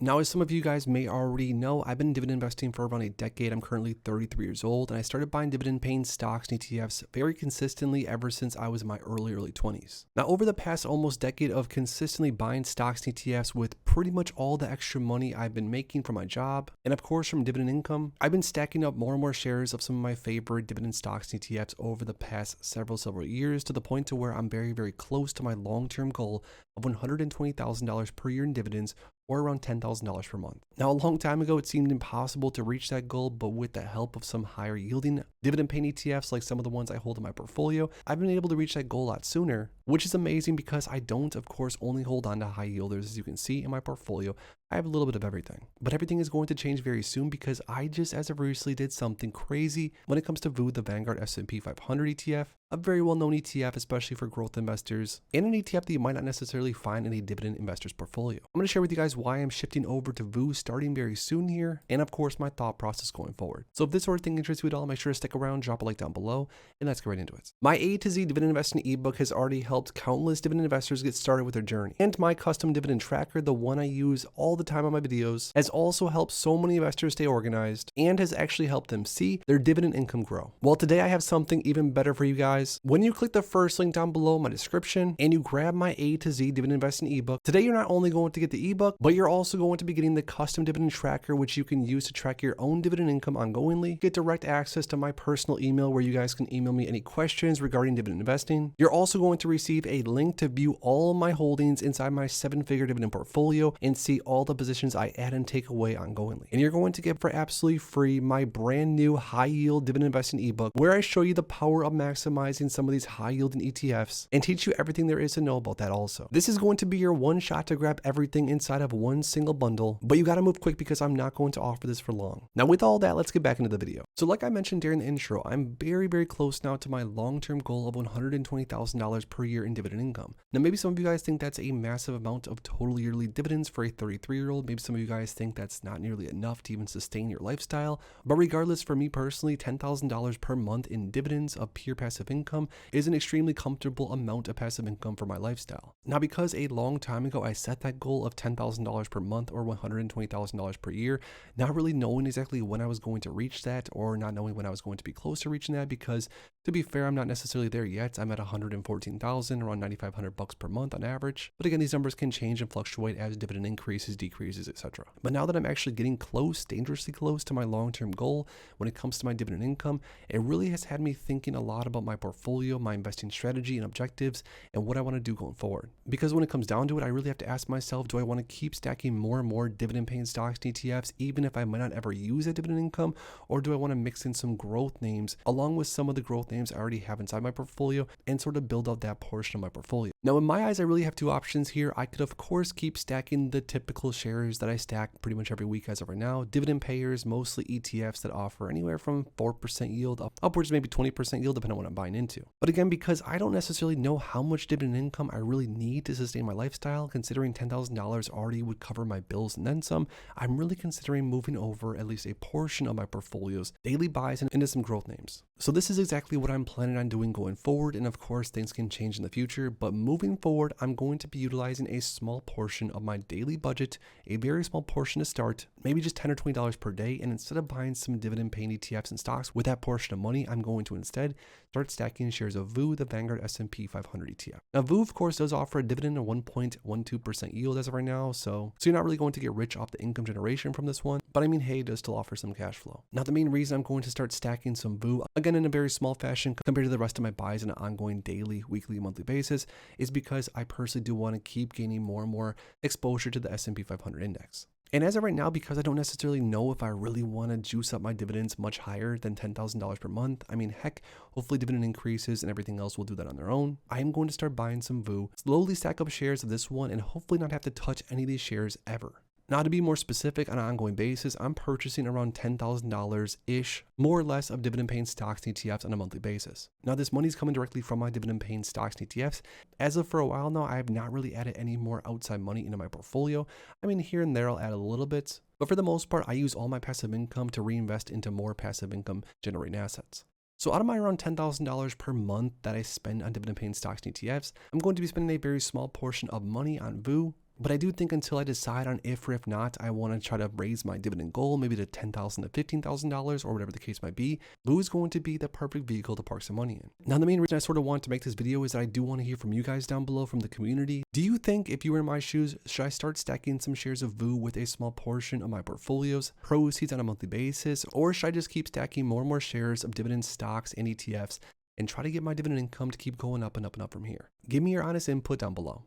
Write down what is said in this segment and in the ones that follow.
Now, as some of you guys may already know, I've been dividend investing for around a decade. I'm currently 33 years old, and I started buying dividend paying stocks and ETFs very consistently ever since I was in my early 20s. Now, over the past almost decade of consistently buying stocks and ETFs with pretty much all the extra money I've been making from my job, and of course from dividend income, I've been stacking up more and more shares of some of my favorite dividend stocks and ETFs over the past several years, to the point to where I'm very close to my long-term goal of $120,000 per year in dividends, or around $10,000 per month. Now, a long time ago, it seemed impossible to reach that goal, but with the help of some higher yielding dividend paying ETFs, like some of the ones I hold in my portfolio, I've been able to reach that goal a lot sooner, which is amazing because I don't, of course, only hold on to high yielders. As you can see in my portfolio, I have a little bit of everything, but everything is going to change very soon because I just, as of recently, did something crazy when it comes to VOO, the Vanguard S&P 500 ETF, a very well-known ETF, especially for growth investors, and an ETF that you might not necessarily find in a dividend investor's portfolio. I'm going to share with you guys why I'm shifting over to VOO starting very soon here, and of course, my thought process going forward. So if this sort of thing interests you at all, make sure to stick around, drop a like down below, and let's get right into it. My A to Z dividend investing ebook has already helped countless dividend investors get started with their journey, and my custom dividend tracker, the one I use all the time on my videos, has also helped so many investors stay organized and has actually helped them see their dividend income grow. Well, today I have something even better for you guys. When you click the first link down below in my description and you grab my A to Z dividend investing ebook, today you're not only going to get the ebook, but you're also going to be getting the custom dividend tracker, which you can use to track your own dividend income ongoingly. Get direct access to my personal email where you guys can email me any questions regarding dividend investing. You're also going to receive a link to view all of my holdings inside my 7-figure dividend portfolio and see all the positions I add and take away ongoingly. And you're going to get for absolutely free my brand new high yield dividend investing ebook, where I show you the power of maximizing some of these high yielding ETFs and teach you everything there is to know about that also. This is going to be your one shot to grab everything inside of one single bundle, but you got to move quick because I'm not going to offer this for long. Now, with all that, let's get back into the video. So like I mentioned during the intro, I'm very close now to my long-term goal of $120,000 per year in dividend income. Now, maybe some of you guys think that's a massive amount of total yearly dividends for a 33-year-old. Maybe some of you guys think that's not nearly enough to even sustain your lifestyle. But regardless, for me personally, $10,000 per month in dividends of pure passive income is an extremely comfortable amount of passive income for my lifestyle. Now, because a long time ago I set that goal of $10,000 per month or $120,000 per year, not really knowing exactly when I was going to reach that, or not knowing when I was going to be close to reaching that, because to be fair, I'm not necessarily there yet. I'm at $114,000, around $9,500 per month on average. But again, these numbers can change and fluctuate as dividend increases, decreases, etc. But now that I'm actually getting close, dangerously close to my long-term goal when it comes to my dividend income, it really has had me thinking a lot about my portfolio, my investing strategy and objectives, and what I want to do going forward. Because when it comes down to it, I really have to ask myself, do I want to keep stacking more and more dividend paying stocks and ETFs, even if I might not ever use that dividend income, or do I want to mix in some growth names along with some of the growth names I already have inside my portfolio and sort of build out that portion of my portfolio? Now, in my eyes, I really have two options here. I could, of course, keep stacking the typical shares that I stack pretty much every week as of right now, dividend payers, mostly ETFs that offer anywhere from 4% yield upwards maybe 20% yield, depending on what I'm buying into. But again, because I don't necessarily know how much dividend income I really need to sustain my lifestyle, considering $10,000 already would cover my bills and then some, I'm really considering moving over at least a portion of my portfolio's daily buys into some growth names. So this is exactly what I'm planning on doing going forward, and of course things can change in the future, but moving forward, I'm going to be utilizing a small portion of my daily budget, a very small portion to start, maybe just $10 or $20 per day, and instead of buying some dividend paying ETFs and stocks with that portion of money, I'm going to instead start stacking shares of VOO, the Vanguard S&P 500 ETF. Now, VOO, of course, does offer a dividend of 1.12% yield as of right now, so you're not really going to get rich off the income generation from this one, but I mean, hey, it does still offer some cash flow. Now, the main reason I'm going to start stacking some VOO, again, in a very small fashion compared to the rest of my buys on an ongoing daily, weekly, monthly basis, is because I personally do want to keep gaining more and more exposure to the S&P 500 index. And as of right now, because I don't necessarily know if I really want to juice up my dividends much higher than $10,000 per month, I mean, heck, hopefully dividend increases and everything else will do that on their own, I am going to start buying some VOO, slowly stack up shares of this one, and hopefully not have to touch any of these shares ever. Now, to be more specific, on an ongoing basis, I'm purchasing around $10,000-ish, more or less, of dividend-paying stocks and ETFs on a monthly basis. Now, this money is coming directly from my dividend-paying stocks and ETFs. As of for a while now, I have not really added any more outside money into my portfolio. I mean, here and there, I'll add a little bit, but for the most part, I use all my passive income to reinvest into more passive income generating assets. So out of my around $10,000 per month that I spend on dividend-paying stocks and ETFs, I'm going to be spending a very small portion of money on VOO, But I do think until I decide on if or if not, I want to try to raise my dividend goal, maybe to $10,000 to $15,000 or whatever the case might be, VOO is going to be the perfect vehicle to park some money in. Now, the main reason I sort of want to make this video is that I do want to hear from you guys down below, from the community. Do you think, if you were in my shoes, should I start stacking some shares of VOO with a small portion of my portfolio's proceeds on a monthly basis, or should I just keep stacking more and more shares of dividend stocks and ETFs and try to get my dividend income to keep going up and up and up from here? Give me your honest input down below.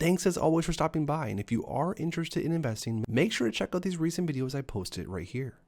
Thanks as always for stopping by, and if you are interested in investing, make sure to check out these recent videos I posted right here.